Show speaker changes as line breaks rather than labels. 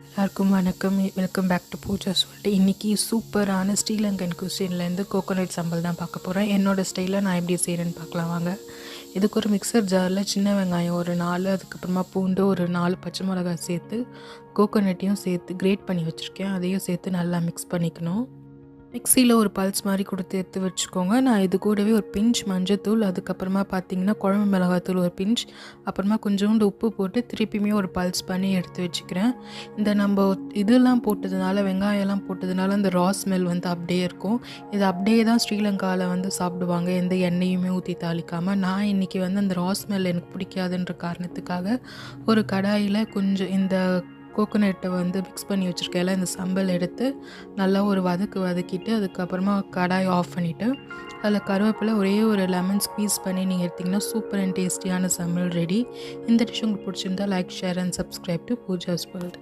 எல்லாருக்கும் வணக்கம். Welcome back to Pooja's world. இன்றைக்கி சூப்பரான ஸ்ரீலங்கன் குசின்லேருந்து கோகோனட் சம்பல் தான் பார்க்க போகிறேன். என்னோடய ஸ்டைலில் நான் எப்படி செய்கிறேன்னு பார்க்கலாம் வாங்க. இதுக்கு ஒரு மிக்சர் ஜாரில் சின்ன வெங்காயம் ஒரு 4, அதுக்கப்புறமா பூண்டு ஒரு 4 பச்சை மிளகாய் சேர்த்து கோகோனட்டையும் சேர்த்து கிரேட் பண்ணி வச்சுருக்கேன். அதையும் சேர்த்து நல்லா மிக்ஸ் பண்ணிக்கணும். மிக்சியில் ஒரு பல்ஸ் மாதிரி கொடுத்து எடுத்து வச்சுக்கோங்க. நான் இது கூடவே ஒரு பிஞ்ச் மஞ்சத்தூள், அதுக்கப்புறமா பார்த்தீங்கன்னா குழம்பு மிளகாத்தூள் ஒரு பிஞ்ச், அப்புறமா கொஞ்சோண்டு உப்பு போட்டு திருப்பியுமே ஒரு பல்ஸ் பண்ணி எடுத்து வச்சுக்கிறேன். இந்த நம்ம இதெல்லாம் போட்டதுனால, வெங்காயம்லாம் போட்டதுனால அந்த ரா ஸ்மெல் வந்து அப்படியே இருக்கும். இது அப்படியே தான் ஸ்ரீலங்காவில் வந்து சாப்பிடுவாங்க, எந்த எண்ணெயுமே ஊற்றி தாளிக்காமல். நான் இன்றைக்கி வந்து அந்த ரா ஸ்மெல் எனக்கு பிடிக்காதுன்ற காரணத்துக்காக ஒரு கடாயில் கொஞ்சம் இந்த கோகோனட்டை வந்து மிக்ஸ் பண்ணி வச்சுருக்கையில இந்த சம்பல் எடுத்து நல்லா ஒரு வதக்கிட்டு அதுக்கப்புறமா கடாயை ஆஃப் பண்ணிவிட்டு அதில் கருவேப்பிலை ஒரே ஒரு லெமன் ஸ்க்வீஸ் பண்ணி நீங்கள் எடுத்திங்கன்னா சூப்பர் அண்ட் டேஸ்டியான சம்பல் ரெடி. இந்த டிஷ் உங்களுக்கு பிடிச்சிருந்தா like, share and subscribe to Pooja's world.